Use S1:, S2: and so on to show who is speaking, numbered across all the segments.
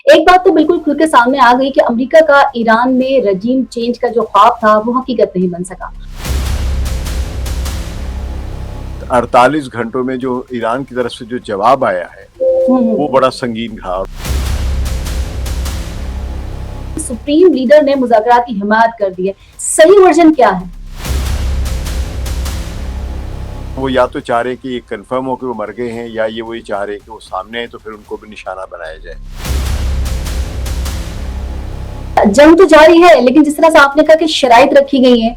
S1: ایک بات تو بالکل کھل کے سامنے آ گئی کہ امریکہ کا ایران میں رجیم چینج کا جو خواب تھا وہ حقیقت نہیں بن سکا۔
S2: 48 گھنٹوں میں جو ایران کی طرف سے جو جواب آیا ہے وہ بڑا سنگین تھا۔
S1: سپریم لیڈر نے مذاکرات کی حمایت کر دی ہے، صحیح ورژن کیا ہے؟
S2: وہ یا تو چاہ رہے کہ یہ کنفرم ہو کہ وہ مر گئے ہیں، یا یہ وہی چاہ رہے کہ وہ سامنے ہیں تو پھر ان کو بھی نشانہ بنایا جائے۔
S1: جنگ تو جاری ہے، لیکن جس طرح سے آپ نے کہا کہ شرائط رکھی گئی ہیں،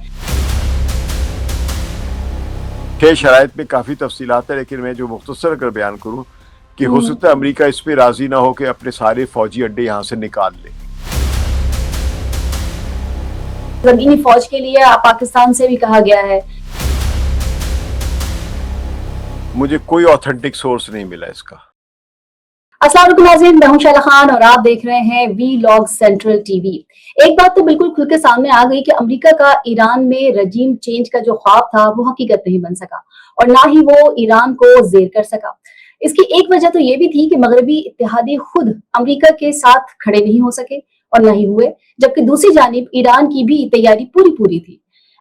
S2: کہ شرائط میں کافی تفصیلات ہیں، لیکن میں جو مختصر اگر بیان کروں کہ ہو سکتا ہے امریکہ اس پہ راضی نہ ہو کہ اپنے سارے فوجی اڈے یہاں سے نکال لے۔
S1: زمینی فوج کے لیے پاکستان سے بھی کہا گیا ہے۔
S2: مجھے کوئی آتھینٹک سورس نہیں ملا اس کا۔
S1: السلام علیکم ناظرین، میں ہوں شائلہ خان اور آپ دیکھ رہے ہیں وی لاگ سینٹرل ٹی وی۔ ایک بات تو بالکل کھل کے سامنے آ گئی کہ امریکہ کا ایران میں رجیم چینج کا جو خواب تھا وہ حقیقت نہیں بن سکا، اور نہ ہی وہ ایران کو زیر کر سکا۔ اس کی ایک وجہ تو یہ بھی تھی کہ مغربی اتحادی خود امریکہ کے ساتھ کھڑے نہیں ہو سکے اور نہ ہی ہوئے، جبکہ دوسری جانب ایران کی بھی تیاری پوری تھی۔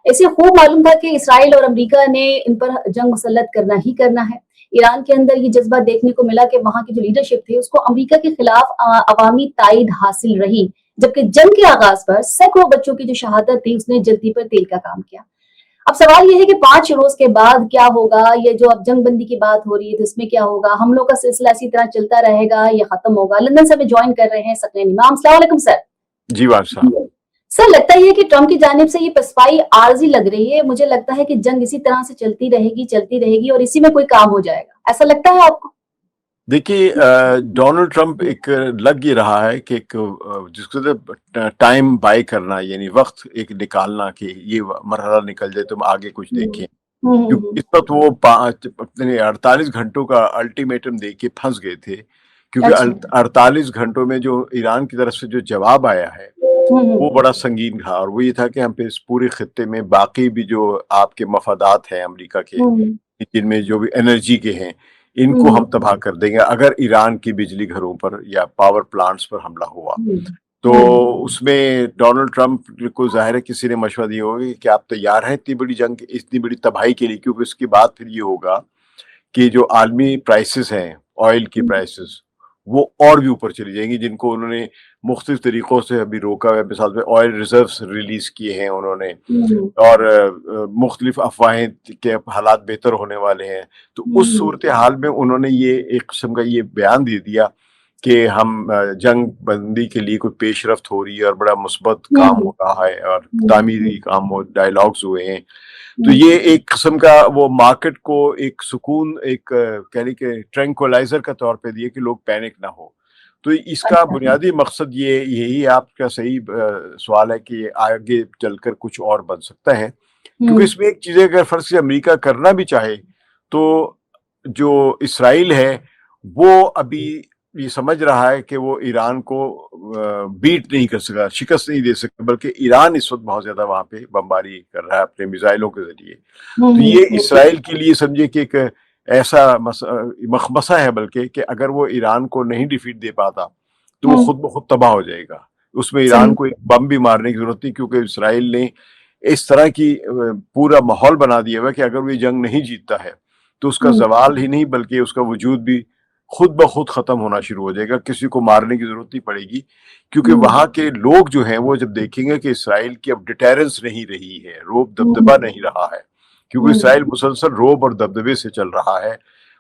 S1: اسے خوب معلوم تھا کہ اسرائیل اور امریکہ نے ان پر جنگ مسلط کرنا ہی کرنا ہے۔ ایران کے اندر یہ جذبہ دیکھنے کو ملا کہ وہاں کی جو لیڈرشپ تھی اس کو امریکہ کے خلاف عوامی تائید حاصل رہی، جبکہ جنگ کے آغاز پر سینکڑوں بچوں کی جو شہادت تھی اس نے جلدی پر تیل کا کام کیا۔ اب سوال یہ ہے کہ 5 روز کے بعد کیا ہوگا؟ یہ جو اب جنگ بندی کی بات ہو رہی ہے تو اس میں کیا ہوگا؟ حملوں کا سلسلہ اسی طرح چلتا رہے گا یا ختم ہوگا؟ لندن سے ہمیں جوائن کر رہے ہیں ثقلین امام۔ السلام علیکم سر۔
S2: جی بادشاہ
S1: سر، لگتا ہے کہ ٹرمپ کی جانب سے یہ پسپائی عارضی لگ رہی ہے۔ مجھے لگتا ہے کہ جنگ اسی طرح سے چلتی رہے گی اور اسی میں کوئی کام ہو جائے گا، ایسا لگتا ہے آپ کو؟
S2: دیکھیے، ڈونلڈ ٹرمپ ایک لگ یہ رہا ہے کہ ایک جس کو ٹائم بائی کرنا، یعنی وقت ایک نکالنا کہ یہ مرحلہ نکل جائے تو ہم آگے کچھ دیکھیں، کیونکہ اس وقت وہ 48 گھنٹوں کا الٹیمیٹم دے کے پھنس گئے تھے، کیونکہ 48 گھنٹوں میں جو ایران کی طرف سے جو جواب آیا ہے وہ بڑا سنگین تھا، اور وہ یہ تھا کہ ہم پہ اس پورے خطے میں باقی بھی جو آپ کے مفادات ہیں امریکہ کے، جن میں جو بھی انرجی کے ہیں، ان کو ہم تباہ کر دیں گے اگر ایران کی بجلی گھروں پر یا پاور پلانٹس پر حملہ ہوا۔ تو اس میں ڈونلڈ ٹرمپ کو ظاہر ہے کسی نے مشورہ دیا ہوگا کہ آپ تیار ہیں اتنی بڑی جنگ، اتنی بڑی تباہی کے لیے، کیونکہ اس کے بعد پھر یہ ہوگا کہ جو عالمی پرائسز ہیں، آئل کی پرائسز، وہ اور بھی اوپر چلی جائیں گی، جن کو انہوں نے مختلف طریقوں سے ابھی روکا ہے۔ مثال پہ آئل ریزروز ریلیز کیے ہیں انہوں نے، اور مختلف افواہیں کہ حالات بہتر ہونے والے ہیں۔ تو اس صورتحال میں انہوں نے یہ ایک قسم کا یہ بیان دے دیا کہ ہم جنگ بندی کے لیے کوئی پیش رفت ہو رہی ہے اور بڑا مثبت کام ہو رہا ہے اور تعمیری کام ہو، ڈائیلاگز ہوئے ہیں۔ تو یہ ایک قسم کا وہ مارکیٹ کو ایک سکون، ایک کہنے کے ٹرینکولائزر کا طور پہ دیے کہ لوگ پینک نہ ہو۔ تو اس کا بنیادی مقصد یہی آپ کا صحیح سوال ہے کہ آگے چل کر کچھ اور بن سکتا ہے، کیونکہ اس میں ایک چیز اگر فرض سے امریکہ کرنا بھی چاہے تو جو اسرائیل ہے وہ ابھی یہ سمجھ رہا ہے کہ وہ ایران کو بیٹ نہیں کر سکا، شکست نہیں دے سکا، بلکہ ایران اس وقت بہت زیادہ وہاں پہ بمباری کر رہا ہے اپنے میزائلوں کے ذریعے۔ تو یہ اسرائیل کے لیے سمجھے کہ ایک ایسا مخمصہ ہے بلکہ کہ اگر وہ ایران کو نہیں ڈیفیٹ دے پاتا تو وہ خود بخود تباہ ہو جائے گا۔ اس میں ایران کو ایک بم بھی مارنے کی ضرورت نہیں، کیونکہ اسرائیل نے اس طرح کی پورا ماحول بنا دیا ہوا کہ اگر وہ یہ جنگ نہیں جیتتا ہے تو اس کا زوال ہی نہیں بلکہ اس کا وجود بھی خود بخود ختم ہونا شروع ہو جائے گا، کسی کو مارنے کی ضرورت نہیں پڑے گی، کیونکہ وہاں کے لوگ جو ہیں وہ جب دیکھیں گے کہ اسرائیل کی اب ڈیٹیرنس نہیں رہی ہے، روب دبدبہ نہیں رہا ہے، کیونکہ اسرائیل مسلسل روب اور دبدبے سے چل رہا ہے۔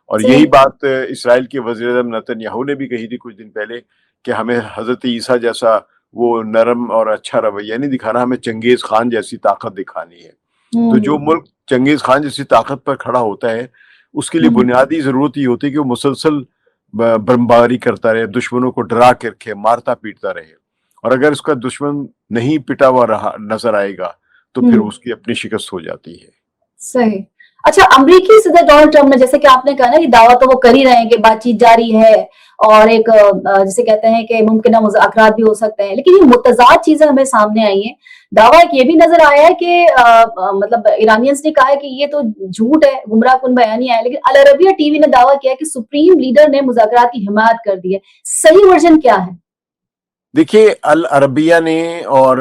S2: اور یہی بات اسرائیل کے وزیر اعظم نتن یاہو نے بھی کہی تھی کچھ دن پہلے کہ ہمیں حضرت عیسیٰ جیسا وہ نرم اور اچھا رویہ نہیں دکھانا، ہمیں چنگیز خان جیسی طاقت دکھانی ہے۔ تو جو ملک چنگیز خان جیسی طاقت پر کھڑا ہوتا ہے اس کے لیے بنیادی ضرورت یہ ہوتی ہے کہ وہ مسلسل بمباری کرتا رہے، دشمنوں کو ڈرا کے رکھے، مارتا پیٹتا رہے، اور اگر اس کا دشمن نہیں پٹا ہوا رہا نظر آئے گا تو پھر اس کی اپنی شکست ہو جاتی ہے۔
S1: صحیح۔ اچھا، امریکی صدر ڈونلڈ ٹرمپ نے جیسے کہ آپ نے کہا نا کہ دعویٰ تو وہ کر ہی رہے ہیں کہ بات چیت جاری ہے اور ایک جسے کہتے ہیں کہ ممکنہ مذاکرات بھی ہو سکتے ہیں، لیکن یہ متضاد چیزیں ہمیں سامنے آئی ہیں۔ دعویٰ ایک یہ بھی نظر آیا ہے کہ مطلب ایرانینز نے کہا ہے کہ یہ تو جھوٹ ہے، گمراہ کن بیانیہ ہے، لیکن العربیہ ٹی وی نے دعویٰ کیا ہے کہ سپریم لیڈر نے مذاکرات کی حمایت کر دی ہے۔ صحیح ورژن کیا ہے؟
S2: देखिए العربیہ نے اور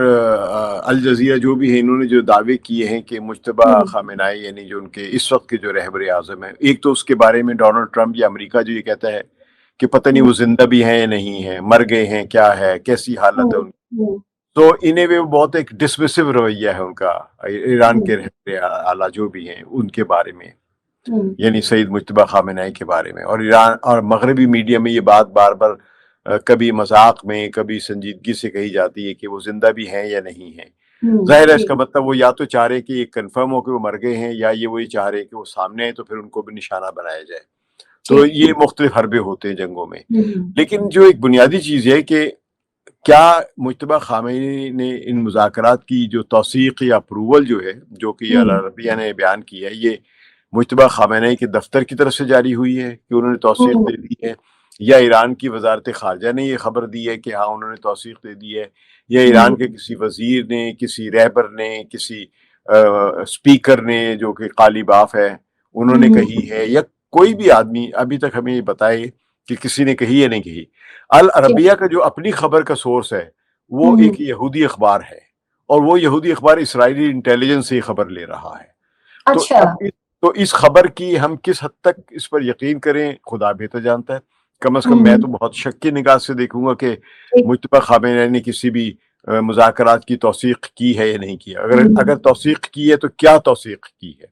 S2: الجزیرہ جو بھی ہیں انہوں نے جو دعوے کیے ہیں کہ مجتبیٰ
S1: ہوں
S2: خامنہئی یعنی جو ان کے اس وقت کے جو رہبر اعظم ہیں، ایک تو اس کے بارے میں ڈونلڈ ٹرمپ یا امریکہ جو یہ کہتا ہے کہ پتہ نہیں
S1: ہوں
S2: وہ زندہ بھی ہیں یا نہیں ہیں، مر گئے ہیں، کیا ہے، کیسی حالت ہے
S1: ہوں
S2: ان کی،
S1: ہوں
S2: تو انہیں وہ بہت ایک ڈسمسو رویہ ہے ان کا ایران
S1: ہوں
S2: کے رہبر اعلیٰ جو بھی ہیں ان کے بارے میں،
S1: ہوں
S2: یعنی سید مجتبیٰ خامنہئی کے بارے میں، اور ایران اور مغربی میڈیا میں یہ بات بار بار کبھی مذاق میں کبھی سنجیدگی سے کہی جاتی ہے کہ وہ زندہ بھی ہیں یا نہیں ہیں۔ ظاہر ہے اس
S1: جی
S2: کا مطلب وہ یا تو چاہ رہے کہ یہ کنفرم ہو کہ وہ مر گئے ہیں، یا یہ وہی چاہ رہے کہ وہ سامنے ہیں تو پھر ان کو بھی نشانہ بنایا جائے۔ تو
S1: ٹھیک
S2: یہ مختلف حربے ہوتے ہیں جنگوں میں،
S1: ہوں
S2: لیکن جو ایک بنیادی چیز ہے کہ کیا مجتبیٰ خامنہئی نے ان مذاکرات کی جو توثیق یا اپروول جو ہے جو کہ
S1: ہوں
S2: العربیہ نے بیان کی ہے، یہ مجتبیٰ خامنہئی کے دفتر کی طرف سے جاری ہوئی ہے کہ انہوں نے توثیق
S1: ہوں
S2: دے دی ہے، یا ایران کی وزارت خارجہ نے یہ خبر دی ہے کہ ہاں انہوں نے توثیق دے دی ہے، یا ایران
S1: ہوں
S2: کے کسی وزیر نے، کسی رہبر نے، کسی اسپیکر نے جو کہ قالی باف ہے انہوں نے
S1: ہوں
S2: کہی ہے، یا کوئی بھی آدمی ابھی تک ہمیں یہ بتائے کہ کسی نے کہی یا نہیں کہی۔
S1: ٹھیک
S2: العربیہ کا جو اپنی خبر کا سورس ہے وہ
S1: ہوں
S2: ایک یہودی اخبار ہے، اور وہ یہودی اخبار اسرائیلی انٹیلیجنس سے خبر لے رہا ہے۔ تو
S1: اچھا
S2: تو اس خبر کی ہم کس حد تک اس پر یقین کریں خدا بہتر جانتا ہے، کم از کم میں
S1: ہوں
S2: تو بہت شک کی نگاہ سے دیکھوں گا کہ
S1: ٹھیک
S2: مجتبیٰ خامنہئی نے کسی بھی مذاکرات کی توثیق کی ہے یا نہیں کی، اگر توثیق کی ہے تو کیا توثیق کی ہے،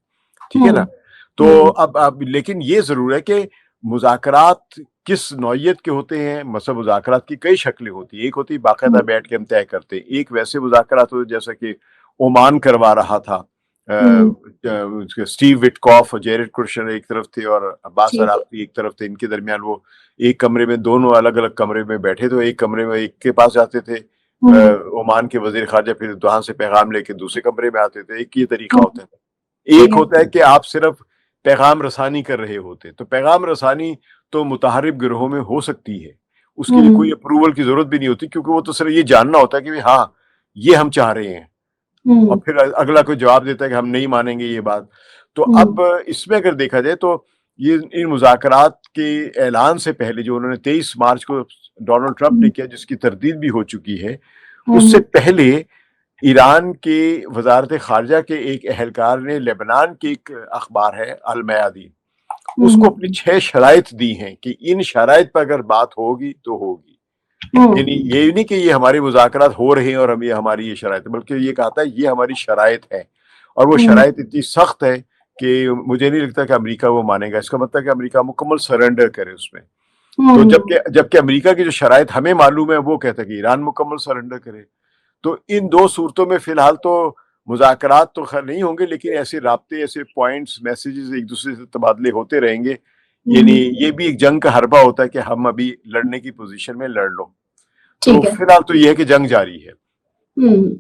S2: ٹھیک ہے نا۔
S1: ہوں
S2: تو
S1: ہوں
S2: اب لیکن یہ ضرور ہے کہ مذاکرات کس نوعیت کے ہوتے ہیں، مثلا مذاکرات کی کئی شکلیں ہوتی ہیں، ایک ہوتی ہے باقاعدہ
S1: ہوں
S2: بیٹھ کے ہم طے کرتے ہیں، ایک ویسے مذاکرات ہوتے جیسا کہ عمان کروا رہا تھا،
S1: ہوں
S2: اسٹیو وٹکاف اور جیرڈ کرشنر ایک طرف تھے اور عباس
S1: ٹھیک ہے
S2: عراقی ایک طرف تھے، ان کے درمیان وہ ایک کمرے میں دونوں الگ الگ کمرے میں بیٹھے، تو ایک کمرے میں ایک کے پاس جاتے تھے
S1: ہوں
S2: عمان کے وزیر خارجہ، پھر وہاں سے پیغام لے کے دوسرے کمرے میں آتے تھے، ایک یہ طریقہ
S1: ہوں
S2: ہوتا ہے۔
S1: ٹھیک
S2: ایک
S1: ہے
S2: ہوتا ہے کہ آپ صرف پیغام رسانی کر رہے ہوتے، تو پیغام رسانی تو متحرک گروہوں میں ہو سکتی ہے، اس کے لیے
S1: ہوں
S2: کوئی اپروول کی ضرورت بھی نہیں ہوتی، کیونکہ وہ تو صرف یہ جاننا ہوتا ہے کہ ہاں یہ ہم چاہ رہے ہیں، اور
S1: ہوں
S2: پھر اگلا کوئی جواب دیتا ہے کہ ہم نہیں مانیں گے یہ بات۔ تو
S1: ہوں
S2: اب اس میں اگر دیکھا جائے تو یہ ان مذاکرات کے اعلان سے پہلے جو انہوں نے 23 مارچ کو ڈونلڈ ٹرمپ نے
S1: ہوں
S2: کیا، جس کی تردید بھی ہو چکی ہے، اس سے
S1: ہوں
S2: پہلے ایران کے وزارت خارجہ کے ایک اہلکار نے لبنان کی ایک اخبار ہے المیادین، اس کو
S1: ہوں
S2: اپنی 6 شرائط دی ہیں کہ ان شرائط پر اگر بات ہوگی تو ہوگی،
S1: ہوں
S2: یعنی یہ نہیں کہ یہ ہمارے مذاکرات ہو رہے ہیں اور ہم یہ ہماری یہ شرائط ہے، بلکہ یہ کہتا ہے یہ ہماری شرائط ہے، اور وہ
S1: ہوں
S2: شرائط اتنی سخت ہے کہ مجھے نہیں لگتا کہ امریکہ وہ مانے گا۔ اس کا مطلب ہے کہ امریکہ مکمل سرنڈر کرے اس میں، تو
S1: ہوں
S2: جبکہ امریکہ کی جو شرائط ہمیں معلوم ہے وہ کہتا ہے کہ ایران مکمل سرنڈر کرے۔ تو ان دو صورتوں میں فی الحال تو مذاکرات تو خیر نہیں ہوں گے، لیکن ایسے رابطے، ایسے پوائنٹس، میسیجز ایک دوسرے سے تبادلے ہوتے رہیں گے، یعنی
S1: ہوں
S2: یہ بھی ایک جنگ کا حربہ ہوتا ہے کہ ہم ابھی لڑنے کی پوزیشن میں لڑ لو۔ تو
S1: ٹھیک ہے
S2: فی الحال تو یہ ہے کہ جنگ جاری ہے۔
S1: ہوں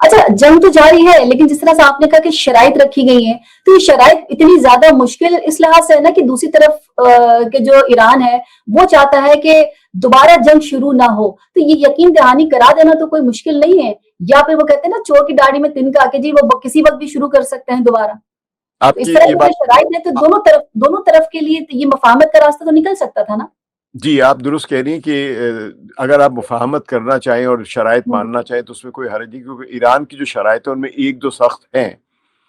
S1: اچھا جنگ تو جاری ہے لیکن جس طرح سے آپ نے کہا کہ شرائط رکھی گئی ہیں تو یہ شرائط اتنی زیادہ مشکل اس لحاظ سے ہے نا کہ دوسری طرف کے جو ایران ہے وہ چاہتا ہے کہ دوبارہ جنگ شروع نہ ہو، تو یہ یقین دہانی کرا دینا تو کوئی مشکل نہیں ہے، یا پھر وہ کہتے ہیں نا چور کی داڑھی میں تنکا کہ جی وہ کسی وقت بھی شروع کر سکتے ہیں دوبارہ، تو
S2: آپ
S1: اس
S2: کی
S1: طرح
S2: یہ
S1: کی
S2: بات
S1: اگر شرائط ہے تو دونوں طرف کے لیے تو یہ مفاہمت کا راستہ تو نکل سکتا تھا نا۔
S2: جی آپ درست کہہ رہی ہیں کہ اگر آپ مفاہمت کرنا چاہیں اور شرائط
S1: ہوں،
S2: ماننا چاہیں تو اس میں کوئی حرج نہیں، کیونکہ ایران کی جو شرائط ہے ان میں ایک دو سخت ہیں،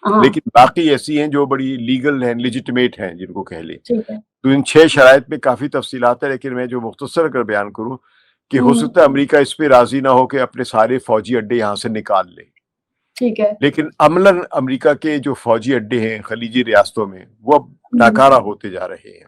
S1: ہاں
S2: لیکن باقی ایسی ہیں جو بڑی لیگل ہیں، لیجیٹمیٹ ہیں جن کو کہہ لیں۔
S1: ٹھیک ہے
S2: تو ان 6 شرائط میں کافی تفصیلات ہیں، لیکن میں جو مختصر کر بیان کروں کہ ہو
S1: ہوں
S2: سکتا ہے امریکہ اس پہ راضی نہ ہو کہ اپنے سارے فوجی اڈے یہاں سے نکال لے،
S1: ٹھیک ہے
S2: لیکن عملاً امریکہ کے جو فوجی اڈے ہیں خلیجی ریاستوں میں وہ اب
S1: ہوں
S2: ناکارہ ہوتے جا رہے ہیں۔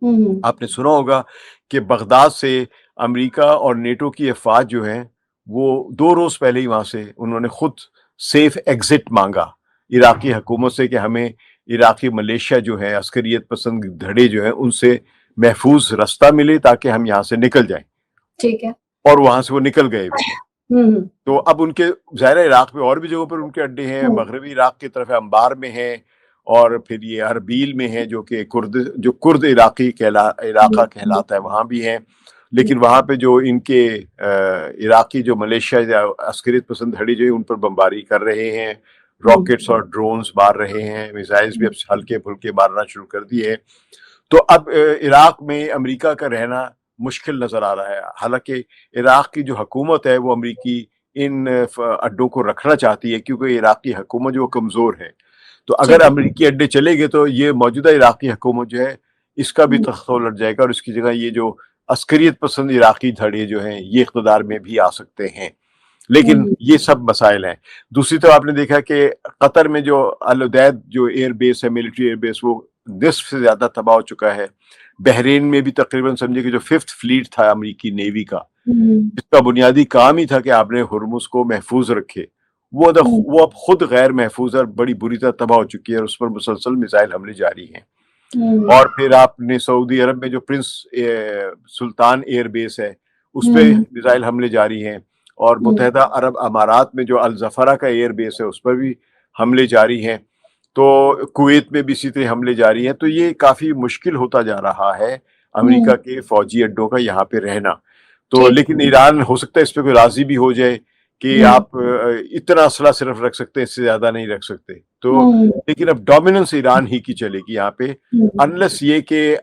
S1: ہوں
S2: آپ نے سنا ہوگا کہ بغداد سے امریکہ اور نیٹو کی افواج جو ہیں وہ 2 روز پہلے ہی وہاں سے انہوں نے خود سیف ایگزٹ مانگا عراقی حکومت سے کہ ہمیں عراقی ملیشیا جو ہے، عسکریت پسند دھڑے جو ہیں، ان سے محفوظ رستہ ملے تاکہ ہم یہاں سے نکل جائیں،
S1: ٹھیک ہے
S2: اور وہاں سے وہ نکل گئے بھی ہیں۔
S1: ہوں
S2: تو اب ان کے ظاہر عراق میں اور بھی جگہوں پر ان کے اڈے ہیں،
S1: ہوں
S2: مغربی عراق کی طرف انبار میں ہیں، اور پھر یہ اربیل میں ہیں جو کہ کرد عراقی علاقہ
S1: ہوں
S2: کہلاتا ہے، وہاں بھی ہیں، لیکن وہاں پہ جو ان کے عراقی جو ملیشیا یا عسکریت پسند دھڑے جو ہیں ان پر بمباری کر رہے ہیں،
S1: ہوں
S2: راکٹس اور ڈرونز مار رہے ہیں، میزائلز بھی اب ہلکے پھلکے مارنا شروع کر دیے ہیں۔ تو اب عراق میں امریکہ کا رہنا मुश्किल नजर आ रहा है। हालांकि इराक की जो हुकूमत है वो अमरीकी इन अड्डों को रखना चाहती है, क्योंकि इराक की हुकूमत जो कमजोर है। तो अगर
S1: ठीक है।
S2: अमरीकी अड्डे चले गए तो ये मौजूदा इराकी हुकूमत जो है इसका भी तख्ता उलट जाएगा, और इसकी जगह ये जो अस्करियत पसंद इराकी धड़े जो हैं ये इख्तिदार में भी आ सकते हैं। लेकिन ये सब मसाइल हैं। दूसरी तरफ आपने देखा कि कतर में जो अल उदैद जो एयर बेस है, मिलिट्री एयर बेस, वो निस्फ से ज्यादा तबाह हो चुका है। बहरीन में भी तकरीबन समझे कि जो 5th फ्लीट था अमरीकी नेवी का, जिसका बुनियादी काम ही था कि आपने हुर्मुज को महफूज रखे, वो अब खुद गैर महफूज और बड़ी बुरी तरह तबाह हो चुकी है, और उस पर मुसलसल मिसाइल हमले जारी हैं। और फिर आपने सऊदी अरब में जो प्रिंस सुल्तान एयर बेस है उस पर मिसाइल हमले जारी हैं, और मुत्तहिदा अरब अमारात में जो अल जफरा का एयर बेस है उस पर भी हमले जारी हैं। तो कुवैत में भी इसी तरह हमले जारी हैं। तो ये काफी मुश्किल होता जा रहा है अमेरिका के फौजी अड्डों का यहाँ पे रहना। तो लेकिन ईरान हो सकता है इस पे कोई राजी भी हो जाए कि आप इतना असला सिर्फ रख सकते हैं, इससे ज्यादा नहीं रख सकते। तो लेकिन अब डोमिनेंस ईरान ही की चलेगी यहाँ पे, अनलेस ये कि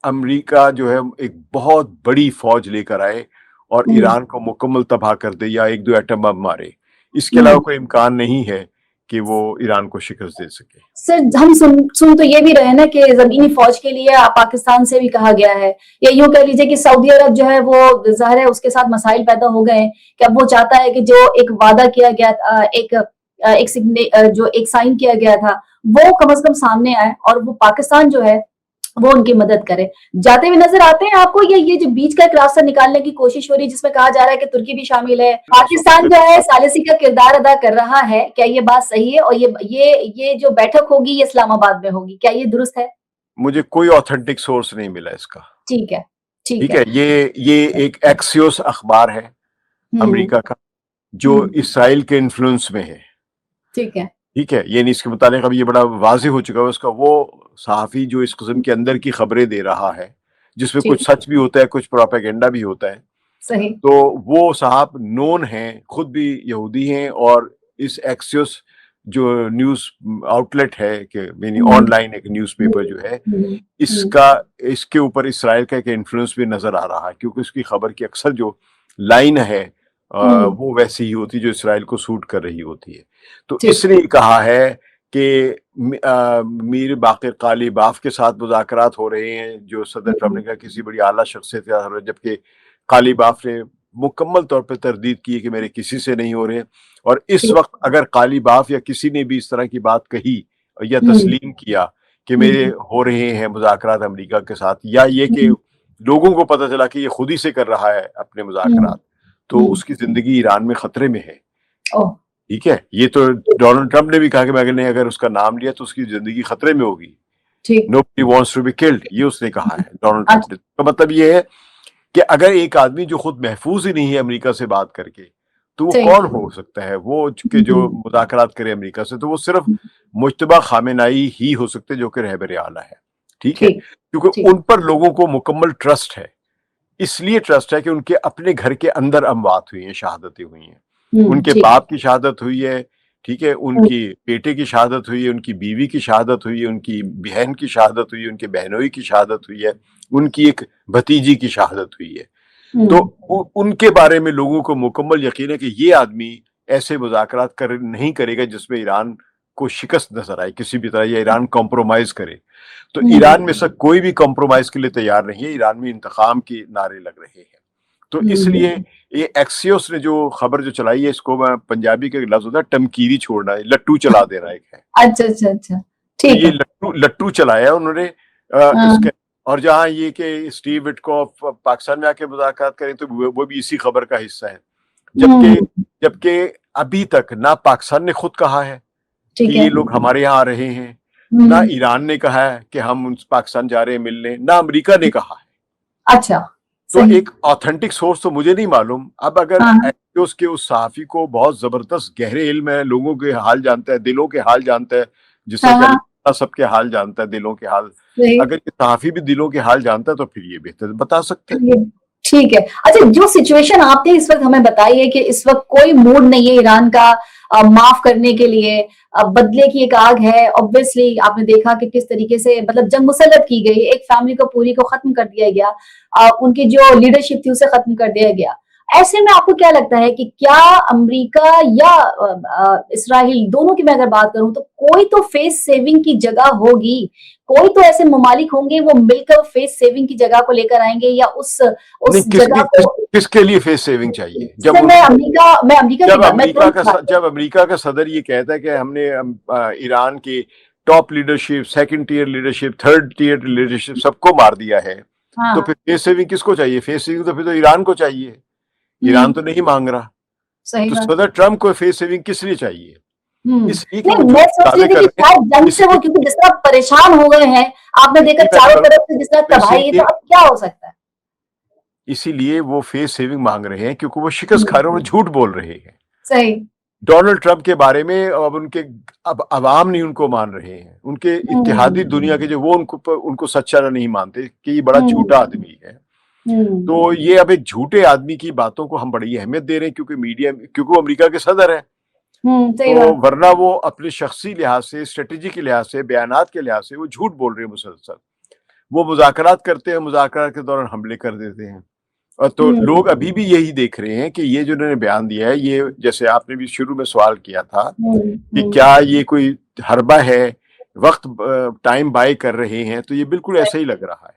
S2: अमेरिका जो है एक बहुत बड़ी फौज लेकर आए और ईरान को मुकम्मल तबाह कर दे या 1-2 एटम बम मारे। इसके अलावा कोई इम्कान नहीं है कि वो ईरान को शिकस्त दे सके।
S1: सर हम सुन तो ये भी रहे ना कि जमीनी फौज के लिए पाकिस्तान से भी कहा गया है, या यूं कह लीजिए कि सऊदी अरब जो है वो ज़ाहिर है उसके साथ मसाइल पैदा हो गए कि अब वो चाहता है कि जो एक वादा किया गया जो एक साइन किया गया था वो कम से कम सामने आए, और वो पाकिस्तान जो है वो उनकी मदद करे। जाते हुए नजर आते हैं आपको ये जो बीच का एक रास्ता निकालने की कोशिश हो रही है, जिसमें कहा जा रहा है कि तुर्की भी शामिल है, पाकिस्तान जो है सालिसी का किरदार अदा कर रहा है, क्या ये बात सही है? और ये जो बैठक होगी ये इस्लामाबाद में होगी, क्या ये दुरुस्त है?
S2: मुझे कोई ऑथेंटिक सोर्स नहीं मिला इसका।
S1: ठीक है,
S2: ठीक है। ये एक एक्सियोस अखबार है अमेरिका का जो इसराइल के इन्फ्लुएंस में है।
S1: ठीक है,
S2: ठीक है। ये नहीं, इसके मुताबिक अब ये बड़ा वाज़ेह हो चुका है उसका, वो सहाफ़ी जो इस किस्म के अंदर की खबरें दे रहा है जिसमें कुछ सच भी होता है, कुछ प्रोपेगेंडा भी होता है।
S1: सही।
S2: तो वो साहब नोन हैं, खुद भी यहूदी हैं, और इस एक्सियोस जो न्यूज़ आउटलेट है कि यानी ऑनलाइन एक न्यूज़पेपर जो है, इसके ऊपर इसराइल का एक इन्फ्लुएंस भी नजर आ रहा है, क्योंकि उसकी खबर की अक्सर जो लाइन है वो वैसी ही होती जो इसराइल को सूट कर रही होती है। तो इसने कहा है कि मीर बाकिर कालीबाफ के साथ मुज़ाकरात हो रहे हैं, जो सदर ट्रम्प ने कहा किसी बड़ी आला शख्सियत के साथ, जबकि कालीबाफ ने मुकम्मल तौर पर तरदीद की कि मेरे किसी से नहीं हो रहे। और इस वक्त अगर कालीबाफ या किसी ने भी इस तरह की बात कही या तस्लीम किया कि मेरे हो रहे हैं मुज़ाकरात अमेरिका के साथ, या ये कि लोगों को पता चला कि ये खुद ही से कर रहा है अपने मुज़ाकरात, तो उसकी जिंदगी ईरान में खतरे में है। ठीक है। ये तो डोनाल्ड ट्रंप ने भी कहा कि अगर उसका नाम लिया तो उसकी जिंदगी खतरे में होगी। Nobody wants to be killed, ये उसने कहा है डोनाल्ड ट्रंप ने। तो मतलब ये है कि अगर एक आदमी जो खुद महफूज ही नहीं है अमेरिका से बात करके, तो वो कौन हो सकता है वो कि जो मुज़ाकरात करे अमेरिका से? तो वो सिर्फ मुज्तबा खामेनाई ही हो सकते जो कि रहबर आला है। ठीक है। क्योंकि उन पर लोगों को मुकम्मल ट्रस्ट है। इसलिए ट्रस्ट है कि उनके अपने घर के अंदर अमवात हुई हैं, शहादतें हुई हैं, उनके बाप की शहादत हुई है। ठीक है। उनकी बेटे की शहादत हुई है, उनकी बीवी की शहादत हुई है, उनकी बहन की शहादत हुई है, उनके बहनोई की शहादत हुई है, उनकी एक भतीजी की शहादत हुई है। तो उनके बारे में लोगों को मुकम्मल यकीन है कि ये आदमी ऐसे मुज़ाकरात नहीं करेगा जिसमें ईरान को शिकस्त नजर आए किसी भी तरह, या ईरान कॉम्प्रोमाइज करे। तो ईरान में से कोई भी कॉम्प्रोमाइज के लिए तैयार नहीं है। ईरान में इंतकाम के नारे लग रहे हैं। तो इसलिए ये एक्सियोस ने जो खबर जो चलाई है, इसको मैं पंजाबी के लफ्ज होता है टमकीरी छोड़ना है, लट्टू चला देना एक है।
S1: अच्छा ठीक है।
S2: ये लट्टू चलाया उन्होंने इसके। और जहाँ ये कि स्टीव विटकॉफ पाकिस्तान में आके मुज़ाकरात करें, तो वो भी इसी खबर का हिस्सा है। जबकि अभी तक ना पाकिस्तान ने खुद कहा है कि ये लोग हमारे यहाँ आ रहे हैं, ना ईरान ने कहा है कि हम पाकिस्तान जा रहे हैं मिलने, ना अमेरिका ने कहा है।
S1: अच्छा।
S2: तो एक ऑथेंटिक सोर्स तो मुझे नहीं मालूम। अब अगर उसके उस सहाफी को बहुत जबरदस्त गहरे इल्म है, लोगों के हाल जानता है, दिलों के हाल जानता है, जिससे सबके हाल जानता है, दिलों के हाल, अगर ये सहाफी भी दिलों के हाल जानता है तो फिर ये बेहतर बता सकते हैं।
S1: ठीक है। अच्छा, जो सिचुएशन आपने इस वक़्त हमें बताई है कि इस वक़्त कोई मूड नहीं है ईरान का माफ़ करने के लिए, बदले की एक आग है। ऑब्वियसली आपने देखा कि किस तरीके से मतलब जंग मुसल्लत की गई, एक फैमिली को पूरी को ख़त्म कर दिया गया। उनकी जो लीडरशिप थी उसे ख़त्म कर दिया गया। ऐसे में आपको क्या लगता है कि क्या अमेरिका या इस्राइल दोनों की मैं अगर बात करूँ तो कोई तो फेस सेविंग की जगह होगी, कोई तो ऐसे ममालिक होंगे वो मिलकर फेस सेविंग की जगह को लेकर आएँगे या
S2: नहीं,
S1: उस जगह को
S2: किसके लिए फेस सेविंग चाहिए?
S1: जैसे मैं अमेरिका की बात मैं तुरंत बात
S2: जब अमेरिका का सदर ये कहता है कि हमने ईरान की top leadership, second tier leadership, third tier leadership सबको मार दिया है,
S1: हाँ,
S2: तो फिर फेस सेविंग किसको चाहिए? फेस सेविंग तो फिर तो ईरान को चाहिए। ईरान तो नहीं मांग रहा,
S1: सही
S2: तो
S1: बात।
S2: सदर ट्रम्प को फेस सेविंग किस लिए चाहिए? इसलिए कि
S1: नहीं,
S2: वो
S1: मैं
S2: झूठे
S1: सोच रही
S2: दावे
S1: थी
S2: कर
S1: कि
S2: रहे हैं।
S1: शायद जंग से वो
S2: इसलिए
S1: क्योंकि जिस तरह परेशान हो गए हैं, आपने देखा
S2: मैं
S1: चारों
S2: करूं
S1: तरफ से जिस तरह
S2: तो
S1: तबाही है, तो अब क्या हो सकता है?
S2: इसीलिए वो फेस सेविंग मांग रहे हैं क्योंकि वो शिकस्त खा रहे हैं, वो झूठ बोल रहे हैं
S1: सही।
S2: डोनाल्ड ट्रंप के बारे में। अब उनके अब अवाम नहीं उनको मान रहे हैं, उनके इत्तेहादी दुनिया के जो वो उनको सच्चा नहीं मानते कि ये बड़ा झूठा आदमी है। तो ये अब एक झूठे आदमी की बातों को हम बड़ी अहमियत दे रहे हैं क्योंकि वो अमेरिका के सदर है।
S1: सही
S2: तो
S1: बात।
S2: वरना वो अपने शख्सी लिहाज से, स्ट्रेटेजी के लिहाज से, बयानात के लिहाज से वो झूठ बोल रहे हैं मुसलसल। वो मुज़ाकरात करते हैं, मुज़ाकरात के दौरान हमले कर देते हैं। और तो लोग अभी भी यही देख रहे हैं कि ये जो उन्होंने बयान दिया है, ये जैसे आपने भी शुरू में सवाल किया था कि क्या ये कोई हरबा है, वक्त टाइम बाय कर रहे हैं, तो ये बिल्कुल ऐसा ही लग रहा है।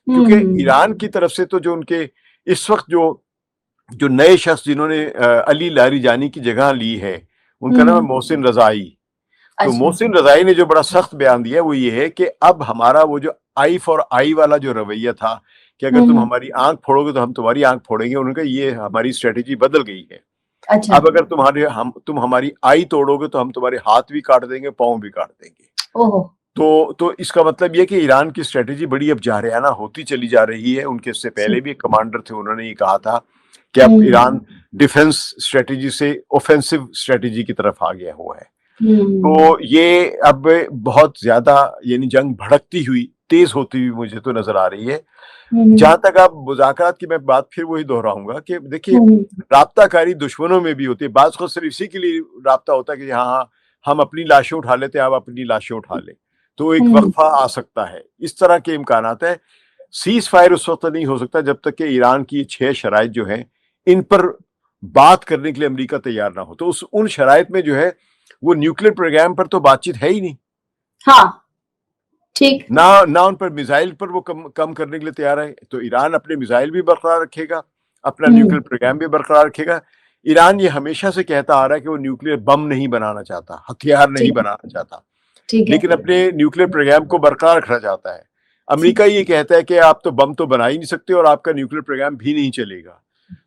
S2: क्योंकि ईरान की तरफ से तो जो उनके इस वक्त जो नए शख्स जिन्होंने अली लारीजानी की जगह ली है, उनका नाम है मोहसिन रजाई। तो
S1: अच्छा।
S2: मोहसिन रजाई ने जो बड़ा सख्त बयान दिया वो ये है कि अब हमारा वो जो आई फॉर आई वाला जो रवैया था कि अगर तुम हमारी आंख फोड़ोगे तो हम तुम्हारी आंख फोड़ेंगे, उन्होंने कहा ये हमारी स्ट्रेटेजी बदल गई है।
S1: अच्छा।
S2: अब अगर तुम हमारी आई तोड़ोगे तो हम तुम्हारे हाथ भी काट देंगे, पाँव भी काट देंगे।
S1: ओहो।
S2: तो इसका मतलब ये कि ईरान की स्ट्रेटेजी बड़ी अब जारहाना होती चली जा रही है। उनके इससे पहले भी एक कमांडर थे, उन्होंने ये कहा था कि अब ईरान डिफेंस स्ट्रेटेजी से ऑफेंसिव स्ट्रेटेजी की तरफ आ गया हुआ है। तो ये अब बहुत ज्यादा यानी जंग भड़कती हुई, तेज होती हुई मुझे तो नजर आ रही है। जहां तक आप मुज़ाकरात की मैं बात फिर वही दोहराऊंगा कि देखिए राब्ताकारी दुश्मनों में भी होती है। बात को सिर्फ इसी के लिए राब्ता होता है कि हाँ हम अपनी लाशें उठा लेते हैं, आप अपनी लाशें उठा ले, तो एक वक्फा आ सकता है। इस तरह के इम्कानात है। सीज फायर उस वक्त नहीं हो सकता जब तक कि ईरान की 6 शराइत जो है इन पर बात करने के लिए अमेरिका तैयार ना हो। तो उन शराइत में जो है वो न्यूक्लियर प्रोग्राम पर तो बातचीत है ही नहीं।
S1: हाँ, ठीक।
S2: ना उन पर मिसाइल पर वो कम करने के लिए तैयार है। तो ईरान अपने मिसाइल भी बरकरार रखेगा, अपना न्यूक्लियर प्रोग्राम भी बरकरार रखेगा। ईरान ये हमेशा से कहता आ रहा है कि वो न्यूक्लियर बम नहीं बनाना चाहता, हथियार नहीं बनाना चाहता, लेकिन अपने न्यूक्लियर प्रोग्राम को बरकरार रखना चाहता है। अमेरिका ये कहता है कि आप तो बम तो बना ही नहीं सकते और आपका न्यूक्लियर प्रोग्राम भी नहीं चलेगा।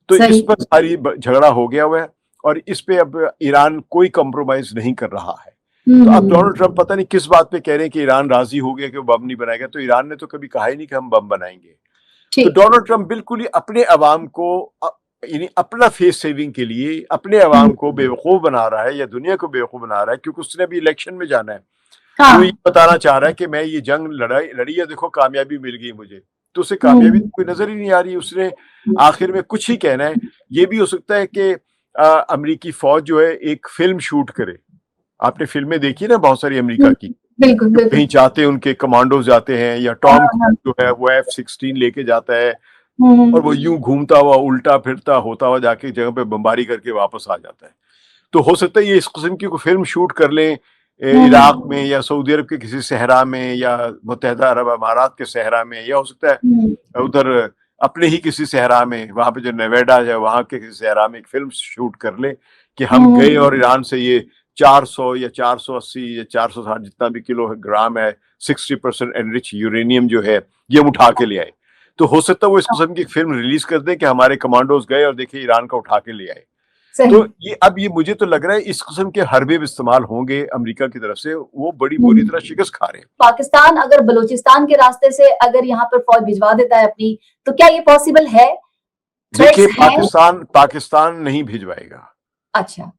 S2: तो इस पर सारी झगड़ा हो गया हुआ है और इस पे अब ईरान कोई कॉम्प्रोमाइज नहीं कर रहा है। तो अब डोनाल्ड ट्रंप पता नहीं किस बात पे कह रहे हैं कि ईरान राजी हो गया कि वो बम नहीं बनाएगा। तो ईरान ने तो कभी कहा ही नहीं कि हम बम बनाएंगे। तो डोनाल्ड ट्रंप बिल्कुल ही अपने अवाम को यानी अपना फेस सेविंग के लिए अपने अवाम को बेवकूफ बना रहा है या दुनिया को बेवकूफ बना रहा है, क्योंकि उसने अभी इलेक्शन में जाना है। वो ये बताना चाह रहा है कि मैं ये जंग लड़ी है, देखो कामयाबी मिल गई मुझे। तो उसे कामयाबी कोई नजर ही नहीं आ रही। उसने आखिर में कुछ ही कहना है। ये भी हो सकता है कि अमेरिकी फौज जो है एक फिल्म शूट करे। आपने फिल्में देखी ना बहुत सारी अमेरिका की,
S1: बिल्कुल
S2: कहीं जाते हैं उनके कमांडोज जाते हैं, या टॉम जो है वो F-16 लेके जाता है और वो यूं घूमता हुआ उल्टा फिरता होता हुआ जाके जगह पे बमबारी करके वापस आ जाता है। तो हो सकता है ये इस किस्म की कोई फिल्म शूट कर लें इराक में या सऊदी अरब के किसी सहरा में या मुत्तहिदा अरब अमारात के सहरा में, या हो सकता है उधर अपने ही किसी सहरा में, वहां पे जो नेवेडा है वहां के किसी सहरा में एक फिल्म शूट कर ले कि हम गए और ईरान से ये 400 या 480 या 460 जितना भी किलोग्राम है 60% एनरिच यूरेनियम जो है ये हम उठा के ले आए। तो हो सकता है वो इस किस्म की फिल्म रिलीज कर दे कि हमारे कमांडोज गए और देखिए ईरान का उठा के ले आए। तो ये मुझे तो लग रहा है इस किस्म के हरबे इस्तेमाल होंगे अमेरिका की तरफ से। वो बड़ी बुरी तरह शिकस्त खा रहे हैं।
S1: पाकिस्तान अगर बलूचिस्तान के रास्ते से अगर यहाँ पर फौज भिजवा देता है अपनी, तो क्या ये पॉसिबल है?
S2: देखिए पाकिस्तान नहीं भिजवाएगा।
S1: अच्छा,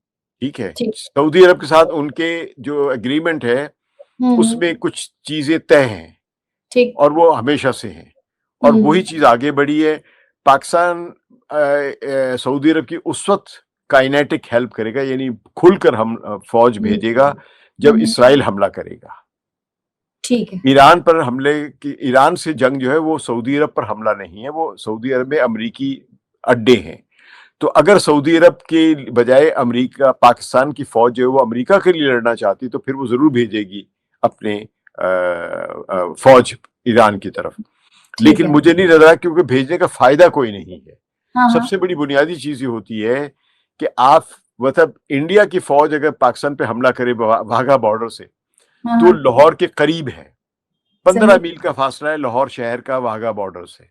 S2: ठीक है। सऊदी अरब के साथ उनके जो एग्रीमेंट है उसमें कुछ चीजें तय हैं और वो हमेशा से हैं और वही चीज आगे बढ़ी है। पाकिस्तान सऊदी अरब की उस वक्त काइनेटिक हेल्प करेगा, यानी खुलकर हम फौज भेजेगा जब इसराइल हमला करेगा।
S1: ठीक है।
S2: ईरान पर हमले की, ईरान से जंग जो है वो सऊदी अरब पर हमला नहीं है, वो सऊदी अरब में अमरीकी अड्डे हैं। तो अगर सऊदी अरब के बजाय अमरीका, पाकिस्तान की फौज जो है वो अमरीका के लिए लड़ना चाहती तो फिर वो जरूर भेजेगी अपने फौज ईरान की तरफ। लेकिन मुझे नहीं लग रहा, क्योंकि भेजने का फायदा कोई नहीं है। सबसे बड़ी बुनियादी चीज ये होती है कि आप, मतलब इंडिया की फौज अगर पाकिस्तान पे हमला करे वाघा बॉर्डर से, तो लाहौर के करीब है, 15 मील का फासला है लाहौर शहर का वाघा बॉर्डर से।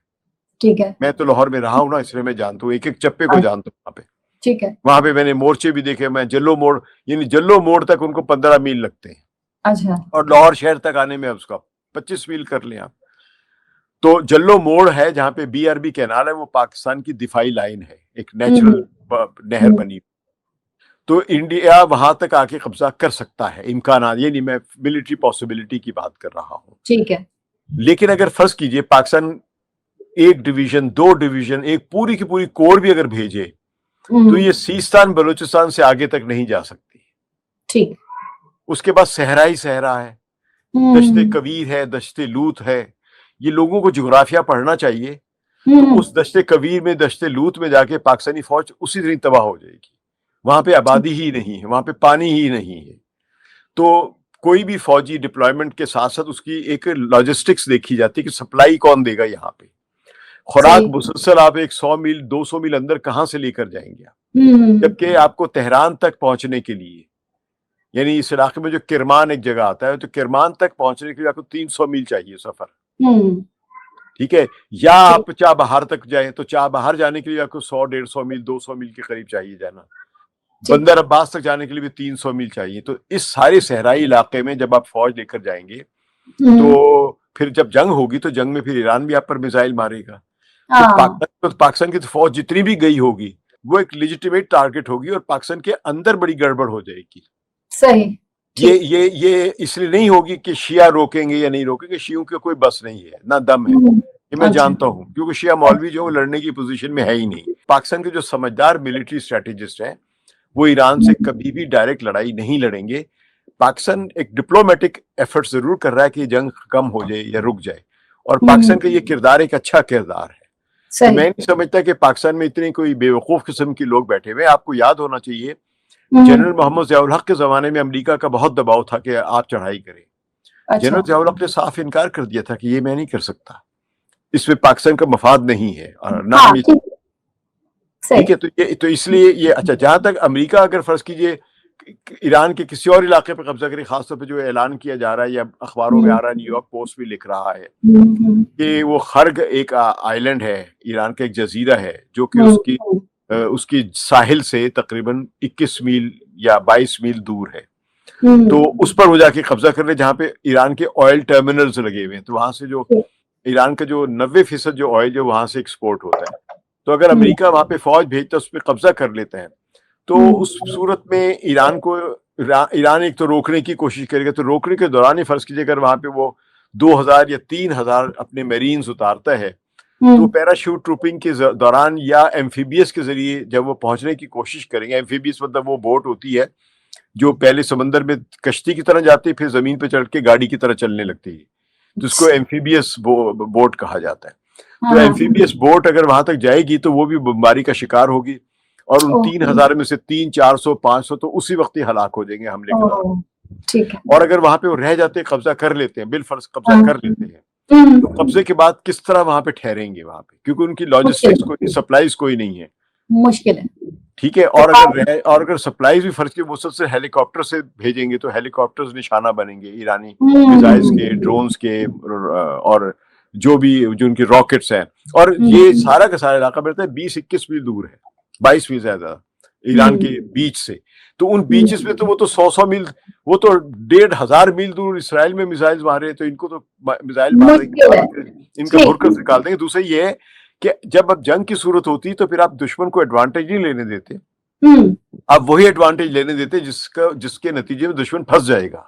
S1: ठीक है।
S2: मैं तो लाहौर में रहा हूँ ना, इसलिए मैं जानता हूँ, एक एक चप्पे को जानता हूँ वहाँ पे।
S1: ठीक है।
S2: वहां पे मैंने मोर्चे भी देखे, मैं जल्लो मोड़, यानी जल्लो मोड़ तक उनको 15 मील लगते हैं।
S1: अच्छा। और
S2: लाहौर शहर तक आने में उसका 25 मील कर लें आप। तो जल्लो मोड़ है जहाँ पे BRB कैनाल है, वो पाकिस्तान की दिफाई लाइन है, एक नेचुरल नहर बनी। तो इंडिया वहां तक आके कब्जा कर सकता है, इम्कान, ये नहीं मैं मिलिट्री पॉसिबिलिटी की बात कर रहा हूँ।
S1: ठीक है।
S2: लेकिन अगर फर्ज कीजिए पाकिस्तान एक डिवीजन, 2 डिवीजन, एक पूरी की पूरी कोर भी अगर भेजे, तो ये सीस्तान बलूचिस्तान से आगे तक नहीं जा सकती।
S1: ठीक।
S2: उसके बाद सहरा ही सहरा है, दश्ते कबीर है, दश्ते लूत है। ये लोगों को जुग्राफिया पढ़ना चाहिए। तो उस दश्ते कबीर में, दश्ते लूत में जाके पाकिस्तानी फौज उसी तरह तबाह हो जाएगी। वहां पे आबादी ही नहीं है, वहां पे पानी ही नहीं है। तो कोई भी फौजी डिप्लॉयमेंट के साथ साथ उसकी एक लॉजिस्टिक्स देखी जाती है कि सप्लाई कौन देगा। यहाँ पे खुराक मुसलसल आप एक 100 मील 200 मील अंदर कहाँ से लेकर जाएंगे आप, जबकि आपको तेहरान तक पहुंचने के लिए, यानी इस इलाके में जो किरमान एक जगह आता है, तो किरमान तक पहुंचने के लिए आपको 300 मील चाहिए सफर। ठीक है। या आप चाबहार तक जाए तो चाबहार जाने के लिए आपको 100-150 मील 200 मील के करीब चाहिए जाना। बंदर अब्बास तक जाने के लिए भी 300 मील चाहिए। तो इस सारे सहराई इलाके में जब आप फौज लेकर जाएंगे, तो फिर जब जंग होगी तो जंग में फिर ईरान भी आप पर मिसाइल मारेगा। तो पाकिस्तान की तो फौज जितनी भी गई होगी वो एक लेजिटिमेट टारगेट होगी और पाकिस्तान के अंदर बड़ी गड़बड़ हो जाएगी।
S1: सही।
S2: ये इसलिए नहीं होगी कि शिया रोकेंगे या नहीं रोकेंगे, शियों के कोई बस नहीं है, ना दम है, ये मैं जानता हूँ, क्योंकि शिया मौलवी जो लड़ने की पोजीशन में है ही नहीं। पाकिस्तान के जो समझदार मिलिट्री स्ट्रेटेजिस्ट हैं वो ईरान से कभी भी डायरेक्ट लड़ाई नहीं लड़ेंगे। पाकिस्तान एक डिप्लोमेटिक एफर्ट जरूर कर रहा है कि जंग कम हो जाए या रुक जाए, और पाकिस्तान का ये किरदार एक अच्छा किरदार है। तो मैं नहीं समझता कि पाकिस्तान में इतने कोई बेवकूफ किस्म के लोग बैठे हुए। आपको याद होना चाहिए जनरल मोहम्मद ज़ियाउल हक के जमाने में अमेरिका का बहुत दबाव था कि आप चढ़ाई करें। अच्छा। जनरल ज़ियाउल हक ने साफ इनकार कर दिया था कि ये मैं नहीं कर सकता, इसमें पाकिस्तान का मफाद नहीं है और ना हम। ठीक है। तो इसलिए ये, अच्छा, जहां तक अमेरिका अगर फर्ज कीजिए ईरान के किसी और इलाके पर कब्जा करे, खासतौर पर जो ऐलान किया जा रहा है या अखबारों में आ रहा है, न्यूयॉर्क पोस्ट भी लिख रहा है कि वो खर्ग एक आइलैंड है, ईरान का एक जजीरा है जो कि उसकी साहिल से तकरीबन 21 मील या 22 मील दूर है। तो उस पर वो जाके कब्जा कर ले, जहाँ पे ईरान के ऑयल टर्मिनल्स लगे हुए हैं। तो वहां से जो ईरान का जो 90% जो ऑयल जो वहां से एक्सपोर्ट होता है, तो अगर अमेरिका वहां पे फौज भेजता है, उस पर कब्जा कर लेते हैं, तो उस सूरत में ईरान एक तो रोकने की कोशिश करेगा। तो रोकने के दौरान ही फर्ज कीजिए अगर वहां पे वो 2000 या 3000 अपने मेरीन्स उतारता है, तो पैराशूट ट्रूपिंग के दौरान या एम्फीबियस के जरिए जब वो पहुंचने की कोशिश करेंगे, एम्फीबियस मतलब वो बोट होती है जो पहले समंदर में कश्ती की तरह जाती है, फिर जमीन पे चढ़ के गाड़ी की तरह चलने लगती है, जिसको एम्फीबियस बोट कहा जाता है। तो एम्फीबियस बोट अगर वहां तक जाएगी तो वो भी बमबारी का शिकार होगी, और उन 3000 में से 300-400-500 तो उसी वक्त ही हलाक हो जाएंगे हमले के दौरान। ठीक है। और अगर वहां पे वो रह जाते हैं, कब्जा कर लेते हैं, बिलफर्ज कब्जा कर लेते हैं, तो कब्जे के बाद किस तरह वहां पे ठहरेंगे वहां पे, क्योंकि उनकी लॉजिस्टिक्स कोई, सप्लाईज कोई नहीं है, मुश्किल है। ठीक है। और अगर सप्लाईज भी फर्ज के मुसलसल से हेलीकॉप्टर से भेजेंगे तो हेलीकॉप्टर्स निशाना बनेंगे ईरानी मिसाइल्स के, ड्रोन्स के, और जो उनकी रॉकेट्स हैं। और ये सारा का सारा इलाका मेरे 20-21 मील दूर है, 22 मील ज्यादा ईरान के बीच से। तो उन बीचेस में तो वो तो 100 मील, वो तो 1500 मील दूर इसराइल में मिसाइल मारे, तो इनको तो मिसाइल मार देंगे, इनका बुरकस निकाल देंगे। दूसरा ये है कि जब अब जंग की सूरत होती तो फिर आप दुश्मन को एडवांटेज नहीं लेने देते, आप वही एडवांटेज लेने देते जिसके नतीजे में दुश्मन फंस जाएगा।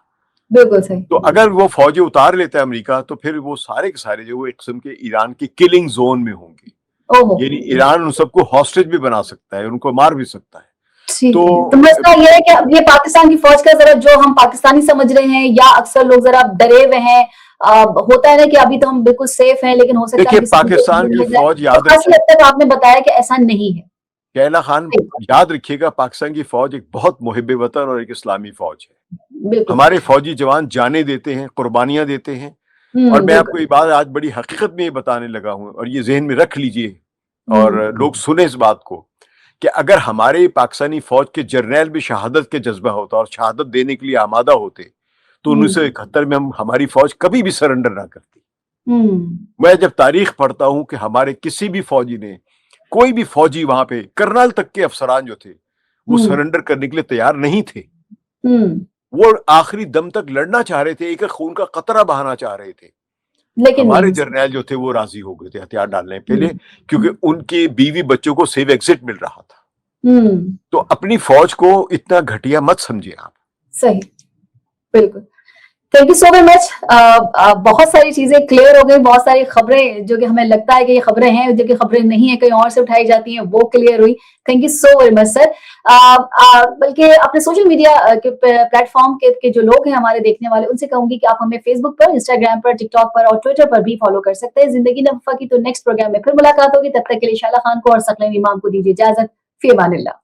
S2: बिल्कुल सही। तो अगर वो फौजी उतार लेता है अमेरिका, तो फिर वो सारे के सारे जो वो एक किस्म के ईरान के किलिंग जोन में होंगे।
S1: ओहो
S2: यानी ईरान उन सबको हॉस्टेज भी बना सकता है, उनको मार भी सकता है।
S1: ठीक है।
S2: तो
S1: तो मसला ये है कि अब ये पाकिस्तान की फौज का जरा जो हम पाकिस्तानी समझ रहे हैं या अक्सर लोग जरा डरे हुए हैं, होता है ना कि अभी तो हम बिल्कुल सेफ हैं लेकिन हो सकता है
S2: देखिए,
S1: हम किसी दिन
S2: पाकिस्तान की
S1: हो जाए,
S2: फौज
S1: तो
S2: याद
S1: खासी
S2: रखिए,
S1: हद तक आपने बताया कि ऐसा नहीं है।
S2: कैला खान
S1: बिल्कुल
S2: याद रखिएगा, पाकिस्तान की फौज एक बहुत मुहिब वतन और एक इस्लामी फौज है।
S1: बिल्कुल
S2: हमारे फौजी जवान जाने देते हैं, कुर्बानियां देते हैं, और मैं आपको
S1: बिल्कुल
S2: ये बात आज बड़ी हकीकत में ये बताने लगा हूं, और ये जहन में रख लीजिए और
S1: हम्म
S2: लोग सुने इस बात को, कि अगर हमारे पाकिस्तानी फौज के जर्नैल भी शहादत के जज्बा होता और शहादत देने के लिए आमादा होते, तो 1971 में हमारी फौज कभी भी सरेंडर ना करती।
S1: हम्म
S2: मैं जब तारीख पढ़ता हूं कि हमारे किसी भी फौजी ने, कोई भी फौजी वहां पे, कर्नल तक के अफसरान जो थे, वो
S1: हम्म
S2: सरेंडर करने के लिए तैयार नहीं थे।
S1: हम्म
S2: वो आखिरी दम तक लड़ना चाह रहे थे, एक एक खून का कतरा बहाना चाह रहे थे।
S1: लेकिन नहीं
S2: हमारे
S1: हो सकता।
S2: जर्नैल जो थे वो राजी हो गए थे हथियार डालने के लिए,
S1: हम्म
S2: क्योंकि उनके बीवी बच्चों को सेव एग्जिट मिल रहा था।
S1: हम्म
S2: तो अपनी फौज को इतना घटिया मत समझिए आप।
S1: सही, बिल्कुल। Thank you so very much. बहुत सारी चीजें क्लियर हो गई, बहुत सारी खबरें जो कि हमें लगता है कि ये खबरें हैं, जो कि खबरें नहीं है, कहीं और से उठाई जाती हैं, वो क्लियर हुई। Thank you so very much sir. बल्कि अपने सोशल मीडिया के प्लेटफॉर्म के जो लोग हैं हमारे देखने वाले, उनसे कहूंगी कि आप हमें फेसबुक पर, इंस्टाग्राम पर, टिकटॉक पर और ट्विटर पर भी फॉलो कर सकते हैं। जिंदगी न वफा की तो नेक्स्ट प्रोग्राम में फिर मुलाकात होगी। तब तक के लिए शाला खान को और सकलैन इमाम को दीजिए इजाजत। फी अमानिल्लाह।